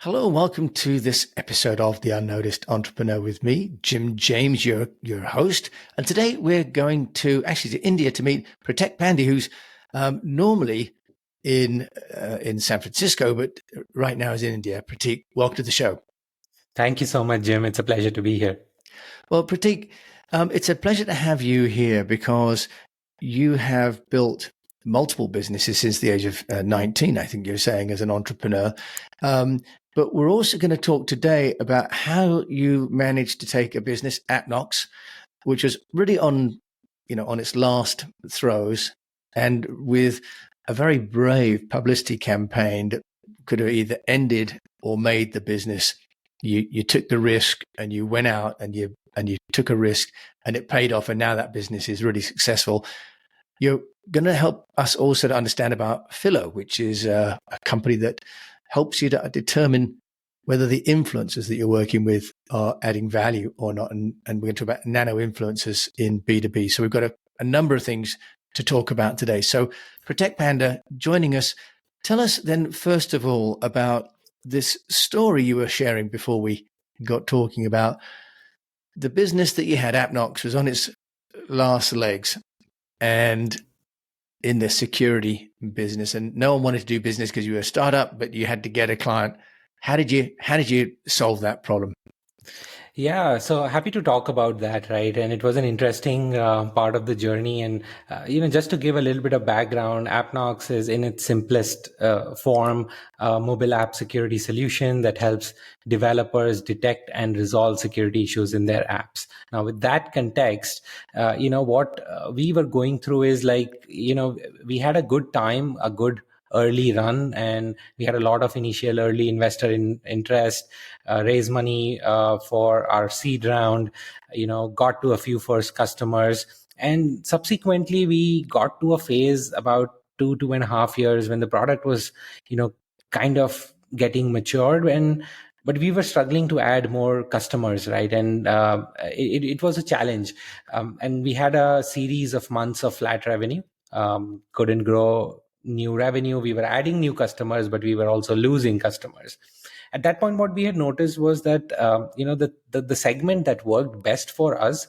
Hello and welcome to this episode of The Unnoticed Entrepreneur with me, Jim James, your host. And today we're going to India to meet Prateek Panda, who's normally in San Francisco, but right now is in India. Prateek, welcome to the show. Thank you so much, Jim. It's a pleasure to be here. Well, Prateek, it's a pleasure to have you here because you have built multiple businesses since the age of 19, I think you're saying, as an entrepreneur. But we're also going to talk today about how you managed to take a business, Appknox, which was really on its last throes, and with a very brave publicity campaign that could have either ended or made the business. You took the risk and you went out and you took a risk and it paid off, and now that business is really successful. You're going to help us also to understand about Philo, which is a company that helps you to determine whether the influencers that you're working with are adding value or not. And we're going to talk about nano influencers in B2B. So we've got a number of things to talk about today. So Prateek Panda joining us. Tell us then, first of all, about this story you were sharing before we got talking about the business that you had. Appknox was on its last legs and in the security business, and no one wanted to do business because you were a startup, but you had to get a client. How did you solve that problem? Yeah, so happy to talk about that, right? And it was an interesting part of the journey. And just to give a little bit of background, Appknox is in its simplest form a mobile app security solution that helps developers detect and resolve security issues in their apps. Now, with that context, what we were going through is we had a good time, a good early run, and we had a lot of initial early investor interest, raise money for our seed round, got to a few first customers, and subsequently we got to a phase about 2.5 years when the product was kind of getting matured, but we were struggling to add more customers, right? And it was a challenge, and we had a series of months of flat revenue, couldn't grow new revenue. We were adding new customers, but we were also losing customers. At that point, what we had noticed was that the segment that worked best for us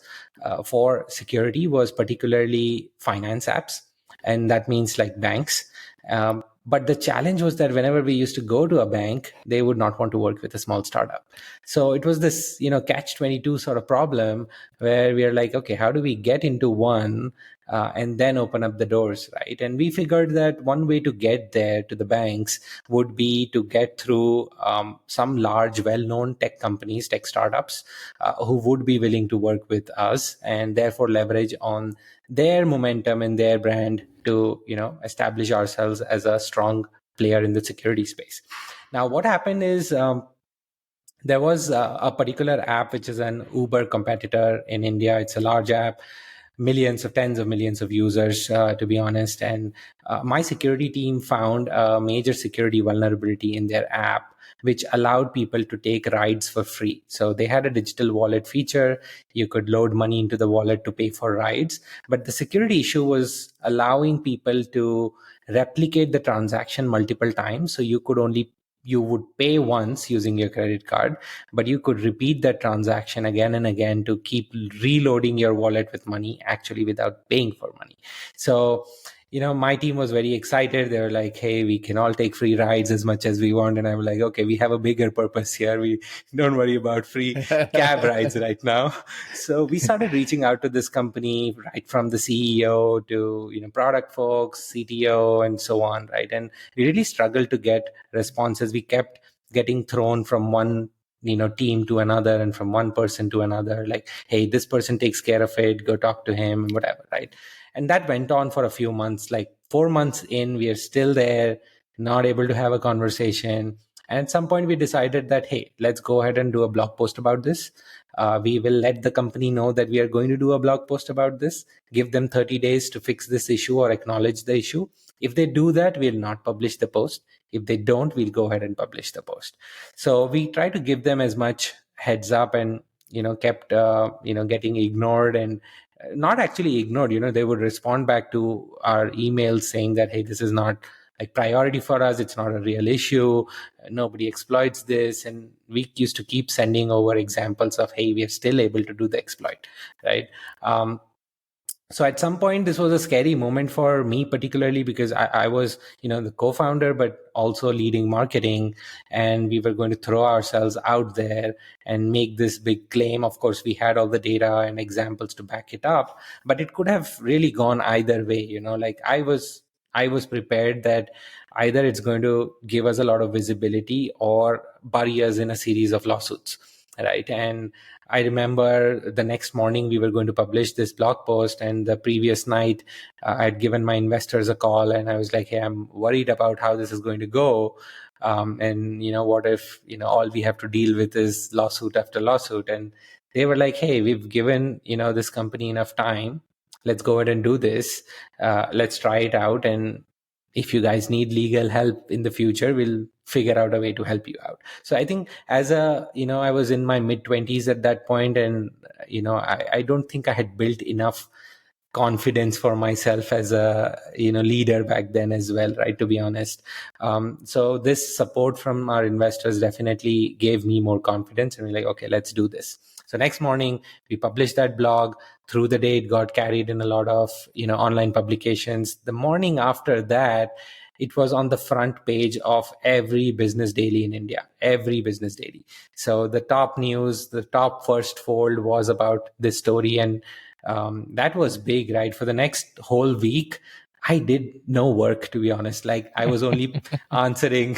for security was particularly finance apps, and that means like banks. But the challenge was that whenever we used to go to a bank, they would not want to work with a small startup. So it was this catch-22 sort of problem where we are like, okay, how do we get into one and then open up the doors, right? And we figured that one way to get there to the banks would be to get through some large, well-known tech companies, tech startups, who would be willing to work with us and therefore leverage on their momentum and their brand to establish ourselves as a strong player in the security space. Now, what happened is there was a particular app which is an Uber competitor in India. It's a large app, tens of millions of users, to be honest. And my security team found a major security vulnerability in their app, which allowed people to take rides for free. So they had a digital wallet feature. You could load money into the wallet to pay for rides. But the security issue was allowing people to replicate the transaction multiple times. So you would pay once using your credit card, but you could repeat that transaction again and again to keep reloading your wallet with money, actually without paying for money. So my team was very excited. They were like, hey, we can all take free rides as much as we want. And I'm like, okay, we have a bigger purpose here. We don't worry about free cab rides right now. So we started reaching out to this company, right from the CEO to, product folks, CTO, and so on, right? And we really struggled to get responses. We kept getting thrown from one team to another and from one person to another, like, hey, this person takes care of it, go talk to him, whatever, right? And that went on for a few months. Like 4 months in, we are still there, not able to have a conversation. And at some point we decided that, hey, let's go ahead and do a blog post about this. We will let the company know that we are going to do a blog post about this, give them 30 days to fix this issue or acknowledge the issue. If they do that, we'll not publish the post. If they don't, we'll go ahead and publish the post. So we try to give them as much heads up, and kept getting ignored, and not actually ignored. They would respond back to our emails saying that, hey, this is not like priority for us. It's not a real issue. Nobody exploits this. And we used to keep sending over examples of, hey, we are still able to do the exploit, right? So at some point, this was a scary moment for me, particularly because I was, the co-founder, but also leading marketing, and we were going to throw ourselves out there and make this big claim. Of course, we had all the data and examples to back it up, but it could have really gone either way. Like I was prepared that either it's going to give us a lot of visibility or bury us in a series of lawsuits, right? And I remember the next morning we were going to publish this blog post, and the previous night I had given my investors a call, and I was like, hey, I'm worried about how this is going to go. And what if all we have to deal with is lawsuit after lawsuit? And they were like, hey, we've given this company enough time. Let's go ahead and do this. Let's try it out, and if you guys need legal help in the future, we'll figure out a way to help you out. So I think I was in my mid-20s at that point, and I don't think I had built enough confidence for myself as a leader back then as well, right, to be honest. So this support from our investors definitely gave me more confidence, and we're like, okay, let's do this. So next morning we published that blog. Through the day it got carried in a lot of online publications. The morning after that, it was on the front page of every business daily in India, every business daily. So the top news, the top first fold was about this story. And that was big, right? For the next whole week, I did no work, to be honest. Like I was only answering,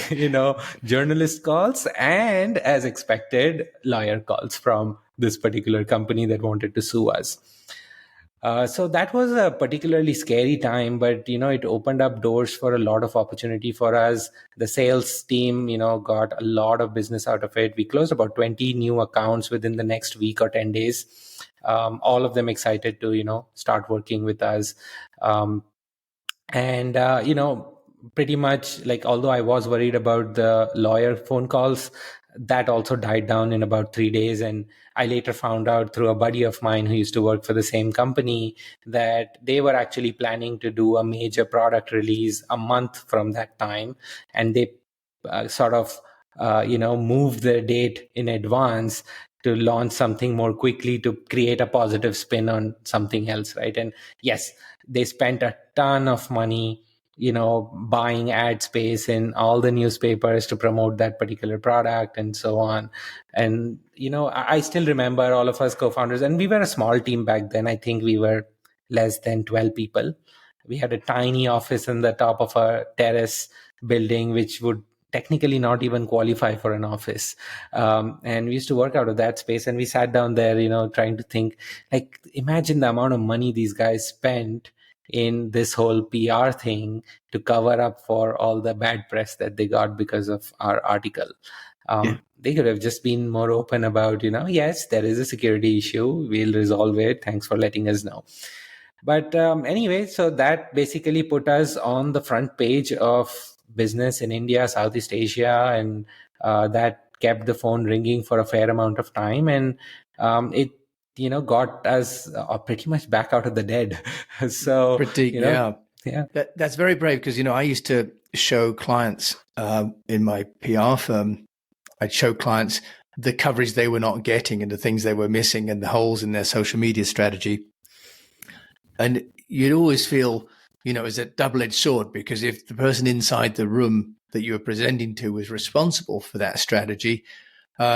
journalist calls and, as expected, lawyer calls from this particular company that wanted to sue us. So that was a particularly scary time, but it opened up doors for a lot of opportunity for us. The sales team, got a lot of business out of it. We closed about 20 new accounts within the next week or 10 days. All of them excited to start working with us. Pretty much, like, although I was worried about the lawyer phone calls, that also died down in about 3 days. And I later found out through a buddy of mine who used to work for the same company that they were actually planning to do a major product release a month from that time. And they moved the date in advance to launch something more quickly to create a positive spin on something else, right? And yes, they spent a ton of money buying ad space in all the newspapers to promote that particular product and so on. And, I still remember all of us co-founders, and we were a small team back then. I think we were less than 12 people. We had a tiny office in the top of a terrace building, which would technically not even qualify for an office. And we used to work out of that space, and we sat down there, trying to think, like, imagine the amount of money these guys spent in this whole PR thing to cover up for all the bad press that they got because of our article. They could have just been more open about, yes, there is a security issue. We'll resolve it. Thanks for letting us know. But anyway, so that basically put us on the front page of business in India, Southeast Asia, and that kept the phone ringing for a fair amount of time. And it got us pretty much back out of the dead. So, Prateek, yeah. That's very brave, because, I used to show clients in my PR firm, I'd show clients the coverage they were not getting and the things they were missing and the holes in their social media strategy. And you'd always feel, it's a double-edged sword, because if the person inside the room that you were presenting to was responsible for that strategy,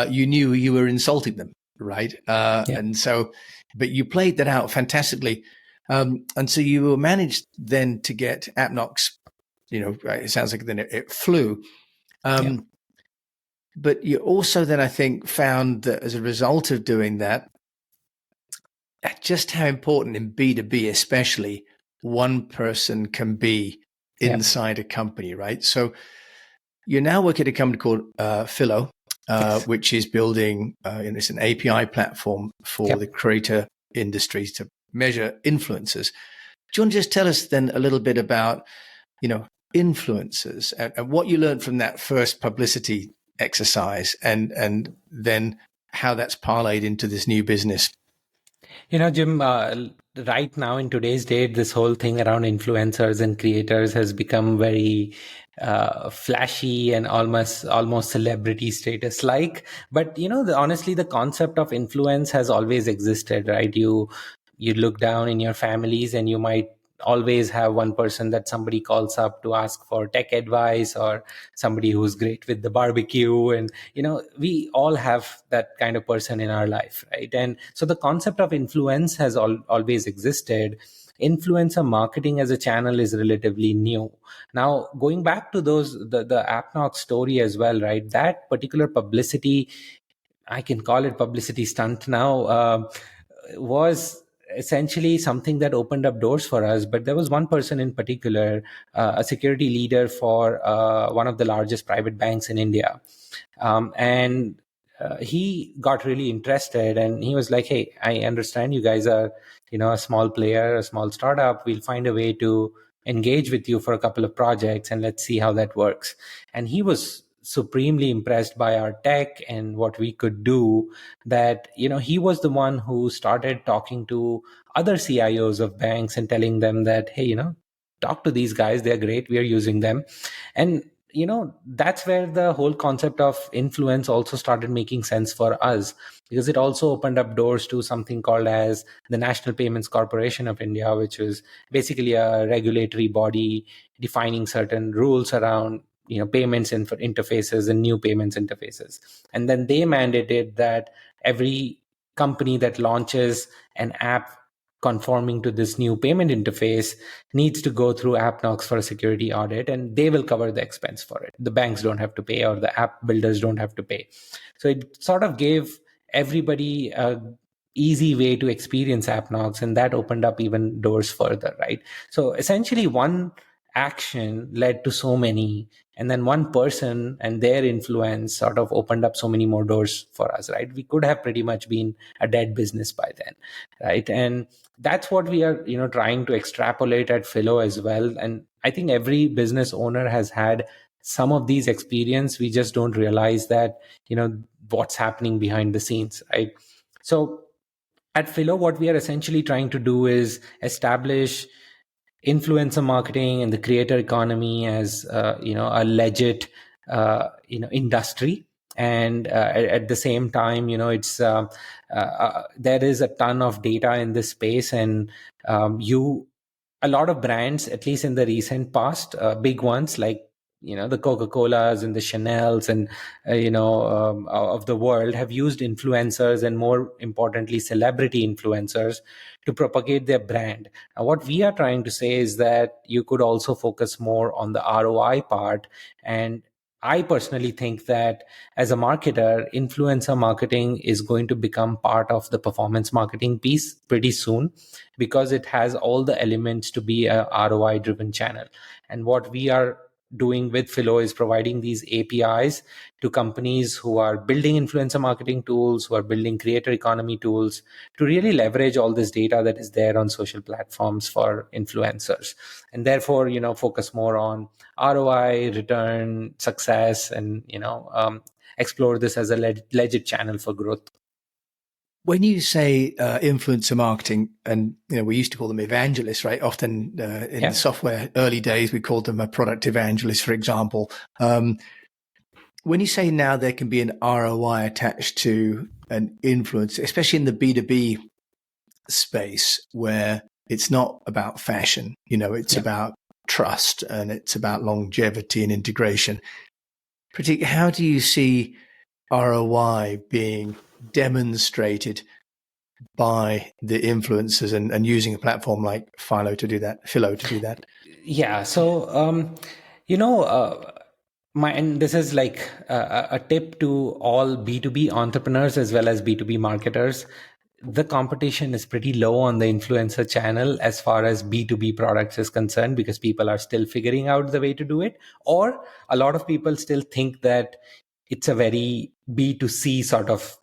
you knew you were insulting them. Right. And so, but you played that out fantastically. And so you managed then to get Appknox, it sounds like then it flew. But you also then, I think, found that as a result of doing that, just how important in B2B, especially, one person can be inside a company, right? So you're now working at a company called Philo. Which is building, it's an API platform for the creator industries to measure influencers. Do you want to just tell us then a little bit about, influencers and what you learned from that first publicity exercise, and then how that's parlayed into this new business? Jim, right now in today's date, this whole thing around influencers and creators has become very flashy and almost celebrity status like. But honestly, the concept of influence has always existed, right? You look down in your families and you might always have one person that somebody calls up to ask for tech advice, or somebody who's great with the barbecue. And we all have that kind of person in our life, right? And so the concept of influence has always existed. Influencer marketing as a channel is relatively new. Now, going back to the Appknox story as well, right? That particular publicity, I can call it publicity stunt now, was essentially something that opened up doors for us. But there was one person in particular, a security leader for one of the largest private banks in India. And he got really interested, and he was like, hey, I understand you guys are, a small player, a small startup. We'll find a way to engage with you for a couple of projects, and let's see how that works. And he was supremely impressed by our tech and what we could do, that he was the one who started talking to other CIOs of banks and telling them that, hey, talk to these guys, they're great, we are using them. And that's where the whole concept of influence also started making sense for us, because it also opened up doors to something called as the National Payments Corporation of India, which was basically a regulatory body defining certain rules around payments interfaces and new payments interfaces. And then they mandated that every company that launches an app conforming to this new payment interface needs to go through Appknox for a security audit, and they will cover the expense for it. The banks don't have to pay, or the app builders don't have to pay. So it sort of gave everybody a easy way to experience Appknox, and that opened up even doors further, right? So essentially one action led to so many, and then one person and their influence sort of opened up so many more doors for us, right? We could have pretty much been a dead business by then, right? And that's what we are trying to extrapolate at Philo as well. And I think every business owner has had some of these experience. We just don't realize that what's happening behind the scenes, right? So at Philo, what we are essentially trying to do is establish influencer marketing and the creator economy as a legit industry. And at the same time, it's there is a ton of data in this space. And a lot of brands, at least in the recent past, big ones like the Coca-Colas and the Chanels and of the world, have used influencers, and more importantly celebrity influencers, to propagate their brand. Now, what we are trying to say is that you could also focus more on the ROI part. And I personally think that as a marketer, influencer marketing is going to become part of the performance marketing piece pretty soon, because it has all the elements to be a ROI driven channel. And what we are doing with Philo is providing these APIs to companies who are building influencer marketing tools, who are building creator economy tools, to really leverage all this data that is there on social platforms for influencers, and therefore focus more on ROI, return, success, and explore this as a legit channel for growth. When you say influencer marketing, and we used to call them evangelists, right? Often in the software early days, we called them a product evangelist, for example. When you say now there can be an ROI attached to an influencer, especially in the B2B space, where it's not about fashion, it's about trust, and it's about longevity and integration. Prateek, how do you see ROI being demonstrated by the influencers and using a platform like Philo to do that? Yeah. So, and this is like a tip to all B2B entrepreneurs as well as B2B marketers. The competition is pretty low on the influencer channel as far as B2B products is concerned, because people are still figuring out the way to do it. Or a lot of people still think that it's a very B2C sort of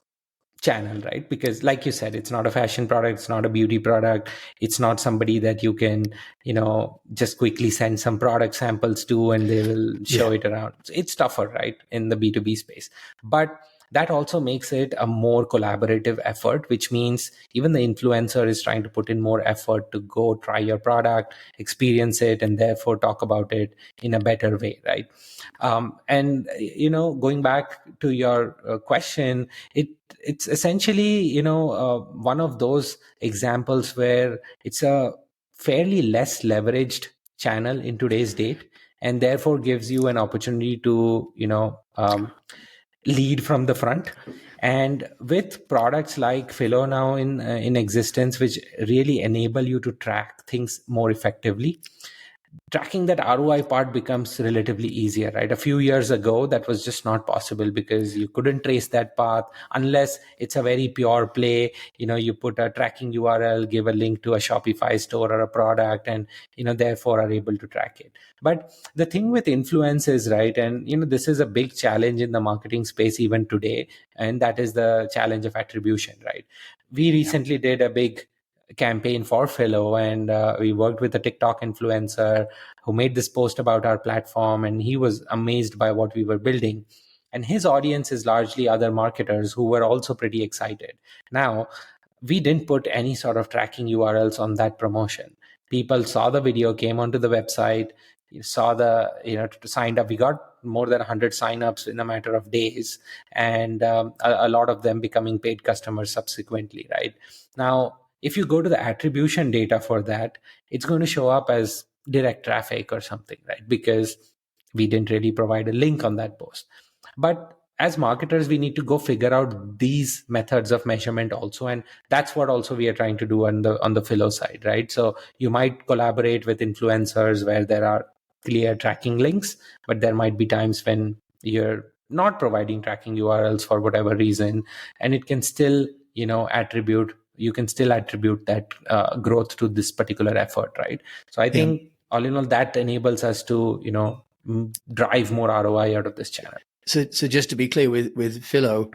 channel, right? Because like you said, it's not a fashion product, it's not a beauty product, it's not somebody that you can just quickly send some product samples to and they will show it around. It's tougher, right, in the B2B space. But that also makes it a more collaborative effort, which means even the influencer is trying to put in more effort to go try your product, experience it, and therefore talk about it in a better way, right? And going back to your question, it's essentially one of those examples where it's a fairly less leveraged channel in today's date, and therefore gives you an opportunity to lead from the front. And with products like Philo now in existence, which really enable you to track things more effectively, tracking that ROI part becomes relatively easier, right? A few years ago, that was just not possible because you couldn't trace that path unless it's a very pure play. You put a tracking URL, give a link to a Shopify store or a product, and therefore are able to track it. But the thing with influence is, right, and this is a big challenge in the marketing space even today, and that is the challenge of attribution, right? We recently did a big campaign for Philo, and we worked with a TikTok influencer who made this post about our platform, and he was amazed by what we were building. And his audience is largely other marketers who were also pretty excited. Now, we didn't put any sort of tracking URLs on that promotion. People saw the video, came onto the website, saw signed up. We got more than 100 signups in a matter of days, and a lot of them becoming paid customers subsequently, right? Now, if you go to the attribution data for that, it's going to show up as direct traffic or something, right? Because we didn't really provide a link on that post. But as marketers, we need to go figure out these methods of measurement also, and that's what also we are trying to do on the Philo side, right? So you might collaborate with influencers where there are clear tracking links, but there might be times when you're not providing tracking URLs for whatever reason, and it can still you can still attribute that growth to this particular effort, right? So I think all in all, that enables us to drive more ROI out of this channel. So just to be clear, with Philo,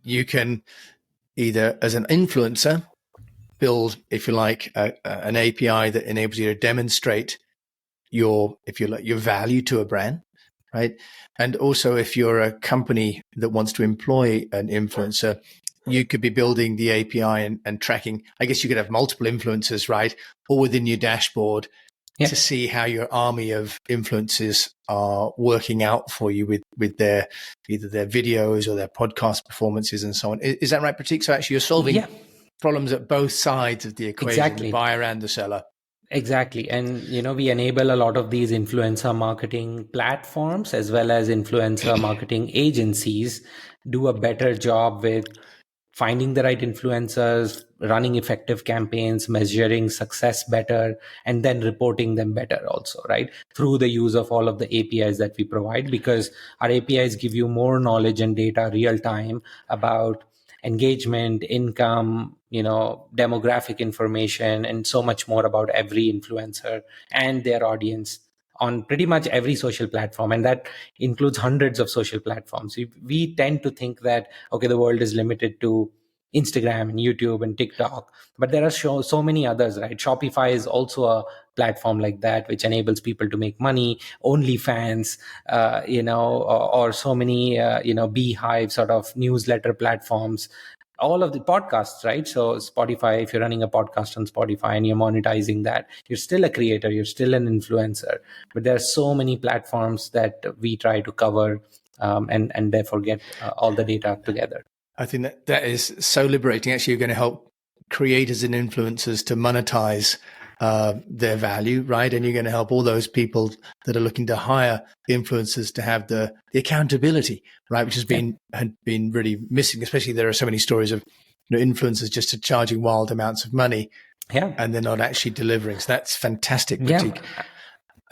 you can either as an influencer build, if you like, an API that enables you to demonstrate your value to a brand, right? And also, if you're a company that wants to employ an influencer, you could be building the API and tracking. I guess you could have multiple influencers, right? All within your dashboard to see how your army of influencers are working out for you with their either their videos or their podcast performances and so on. Is that right, Prateek? So actually you're solving problems at both sides of the equation, exactly. The buyer and the seller. Exactly. And, we enable a lot of these influencer marketing platforms as well as influencer marketing agencies do a better job with finding the right influencers, running effective campaigns, measuring success better, and then reporting them better also, right? Through the use of all of the APIs that we provide, because our APIs give you more knowledge and data real time about engagement, income, demographic information, and so much more about every influencer and their audience on pretty much every social platform. And that includes hundreds of social platforms. We tend to think that, okay, the world is limited to Instagram and YouTube and TikTok, but there are so many others, right? Shopify is also a platform like that, which enables people to make money. OnlyFans, or so many, Beehive sort of newsletter platforms. All of the podcasts, right? So Spotify, if you're running a podcast on Spotify and you're monetizing that, you're still a creator, you're still an influencer. But there are so many platforms that we try to cover and therefore get all the data together. I think that is so liberating. Actually, you're going to help creators and influencers to monetize their value, right? And you're going to help all those people that are looking to hire influencers to have the accountability, right? Which had been really missing. Especially there are so many stories of influencers just charging wild amounts of money, and they're not actually delivering. So that's fantastic, Prateek.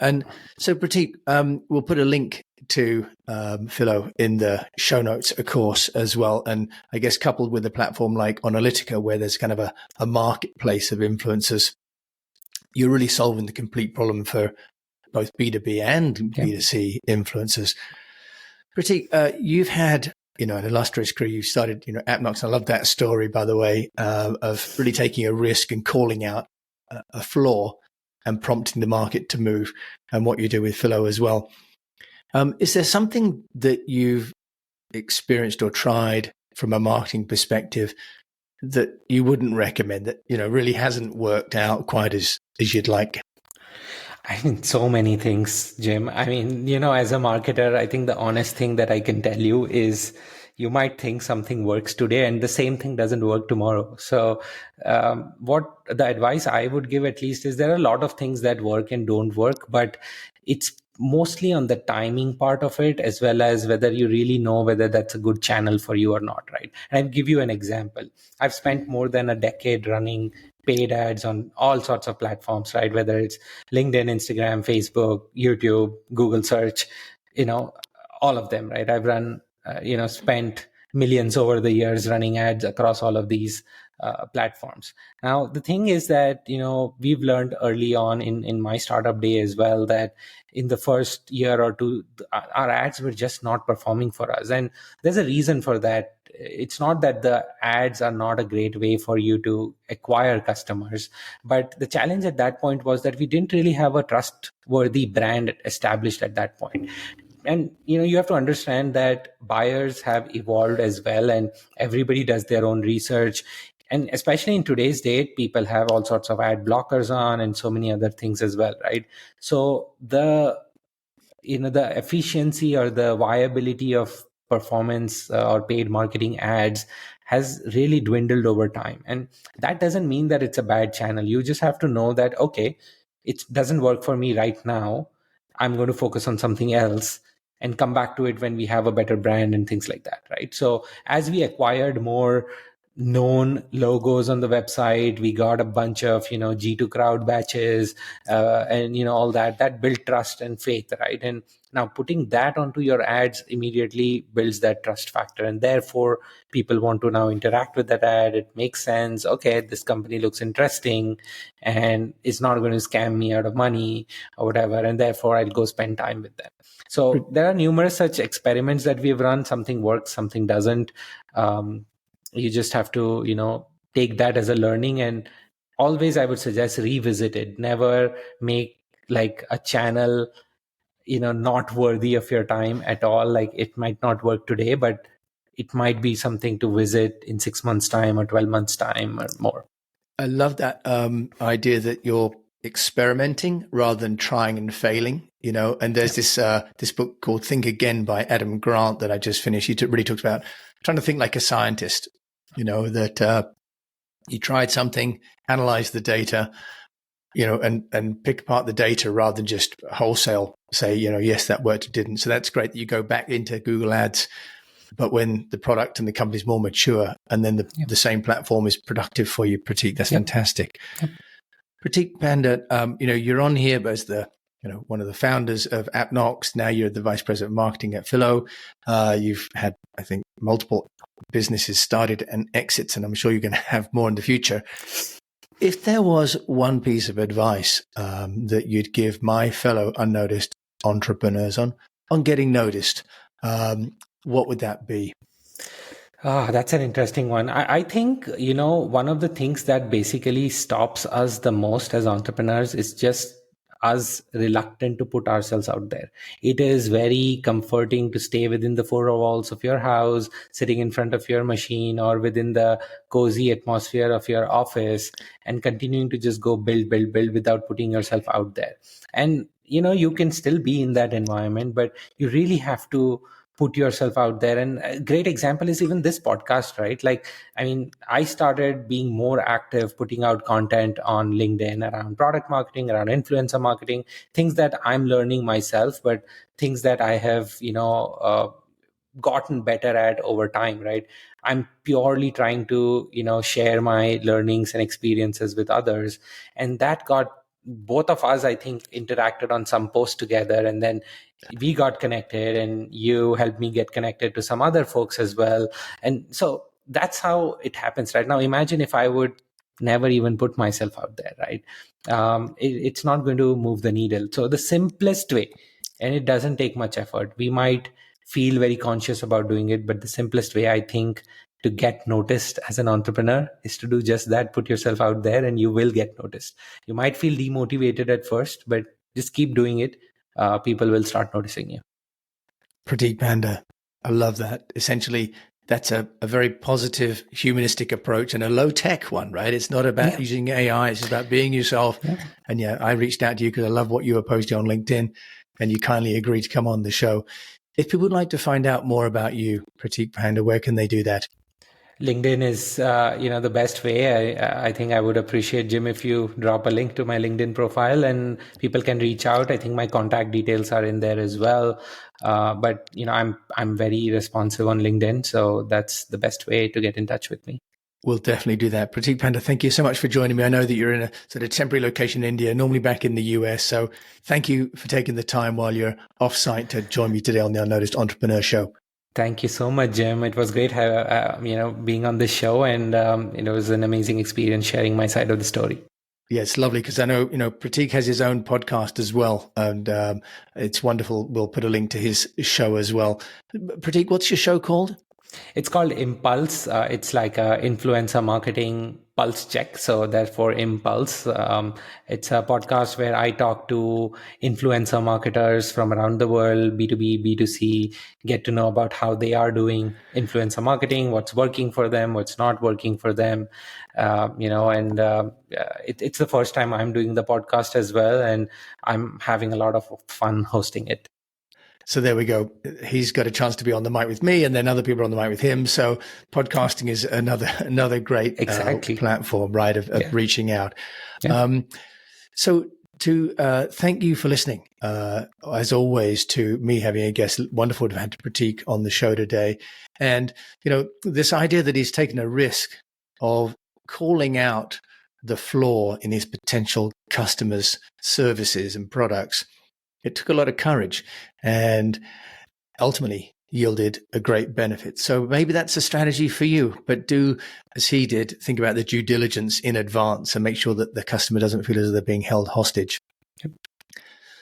And so, Prateek, we'll put a link to Philo in the show notes, of course, as well. And I guess coupled with a platform like Analytica, where there's kind of a marketplace of influencers, you're really solving the complete problem for both B2B and B2C influencers. Prateek, you've had, an illustrious career. You started, Appknox. I love that story, by the way, of really taking a risk and calling out a flaw and prompting the market to move, and what you do with Philo as well. Is there something that you've experienced or tried from a marketing perspective that you wouldn't recommend, that, really hasn't worked out quite as you'd like? I mean, so many things, Jim. I mean, as a marketer, I think the honest thing that I can tell you is you might think something works today and the same thing doesn't work tomorrow. So, what the advice I would give at least is there are a lot of things that work and don't work, but it's mostly on the timing part of it, as well as whether you really know whether that's a good channel for you or not, right? And I'll give you an example. I've spent more than a decade running paid ads on all sorts of platforms, right? Whether it's LinkedIn, Instagram, Facebook, YouTube, Google search, all of them, right? I've run, spent millions over the years running ads across all of these platforms. Now, the thing is that, we've learned early on in my startup day as well, that in the first year or two, our ads were just not performing for us. And there's a reason for that. It's not that the ads are not a great way for you to acquire customers, but the challenge at that point was that we didn't really have a trustworthy brand established at that point. And you have to understand that buyers have evolved as well, and everybody does their own research. And especially in today's date, people have all sorts of ad blockers on and so many other things as well, right? So the efficiency or the viability of performance or paid marketing ads has really dwindled over time. And that doesn't mean that it's a bad channel. You just have to know that, okay, it doesn't work for me right now. I'm going to focus on something else and come back to it when we have a better brand and things like that, right? So as we acquired more known logos on the website, we got a bunch of G2 crowd batches, and all that built trust and faith, right? And now putting that onto your ads immediately builds that trust factor, and therefore people want to now interact with that ad. It makes sense. Okay, this company looks interesting and it's not going to scam me out of money or whatever, and therefore I'll go spend time with them. So there are numerous such experiments that we've run. Something works, something doesn't. You just have to, take that as a learning, and always I would suggest revisit it. Never make like a channel, not worthy of your time at all. Like it might not work today, but it might be something to visit in 6 months' time or 12 months' time or more. I love that idea that you're experimenting rather than trying and failing, and there's this book called Think Again by Adam Grant that I just finished. He really talks about trying to think like a scientist, that you tried something, analyze the data, and pick apart the data rather than just wholesale say, yes, that worked, it didn't. So that's great that you go back into Google Ads, but when the product and the company is more mature, and then the same platform is productive for you, Prateek, that's fantastic. Yep. Prateek Panda, you're on here as the one of the founders of Appknox. Now you're the vice president of marketing at Philo. You've had, I think, multiple businesses started and exits, and I'm sure you're going to have more in the future. If there was one piece of advice that you'd give my fellow unnoticed entrepreneurs on getting noticed, what would that be? That's an interesting one. I think, one of the things that basically stops us the most as entrepreneurs is just us reluctant to put ourselves out there. It is very comforting to stay within the four walls of your house, sitting in front of your machine or within the cozy atmosphere of your office and continuing to just go build without putting yourself out there. And, you can still be in that environment, but you really have to put yourself out there. And a great example is even this podcast, right? Like, I started being more active, putting out content on LinkedIn around product marketing, around influencer marketing, things that I'm learning myself, but things that I have, gotten better at over time, right? I'm purely trying to, share my learnings and experiences with others. And that got both of us, I think, interacted on some post together, and then we got connected, and you helped me get connected to some other folks as well. And so that's how it happens right now. Imagine if I would never even put myself out there, right? It's not going to move the needle. So the simplest way, and it doesn't take much effort, we might feel very conscious about doing it, but the simplest way, I think, to get noticed as an entrepreneur is to do just that. Put yourself out there and you will get noticed. You might feel demotivated at first, but just keep doing it. People will start noticing you. Prateek Panda, I love that. Essentially, that's a very positive, humanistic approach and a low tech one, right? It's not about using AI. It's about being yourself. Yeah. And I reached out to you because I love what you were posting on LinkedIn, and you kindly agreed to come on the show. If people would like to find out more about you, Prateek Panda, where can they do that? LinkedIn is, the best way. I think I would appreciate, Jim, if you drop a link to my LinkedIn profile and people can reach out. I think my contact details are in there as well. But I'm very responsive on LinkedIn, so that's the best way to get in touch with me. We'll definitely do that. Prateek Panda, thank you so much for joining me. I know that you're in a sort of temporary location in India, normally back in the US. So thank you for taking the time while you're off-site to join me today on the Unnoticed Entrepreneur Show. Thank you so much, Jim. It was great, being on this show, and it was an amazing experience sharing my side of the story. Yeah, it's lovely because I know, Prateek has his own podcast as well, and it's wonderful. We'll put a link to his show as well. Prateek, what's your show called? It's called Impulse. It's like a influencer marketing pulse check. So therefore Impulse. It's a podcast where I talk to influencer marketers from around the world, B2B, B2C, get to know about how they are doing influencer marketing, what's working for them, what's not working for them. It's the first time I'm doing the podcast as well, and I'm having a lot of fun hosting it. So there we go. He's got a chance to be on the mic with me, and then other people are on the mic with him. So podcasting is another great platform, right, of reaching out. Yeah. So to thank you for listening, as always, to me having a guest. Wonderful to have Prateek on the show today. And, this idea that he's taken a risk of calling out the flaw in his potential customers' services and products. It took a lot of courage and ultimately yielded a great benefit. So maybe that's a strategy for you, but do as he did, think about the due diligence in advance and make sure that the customer doesn't feel as though they're being held hostage. Yep.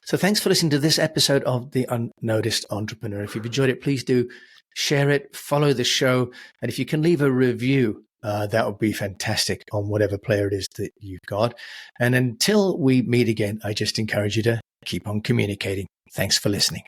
So thanks for listening to this episode of The Unnoticed Entrepreneur. If you've enjoyed it, please do share it, follow the show. And if you can leave a review, that would be fantastic on whatever player it is that you've got. And until we meet again, I just encourage you to keep on communicating. Thanks for listening.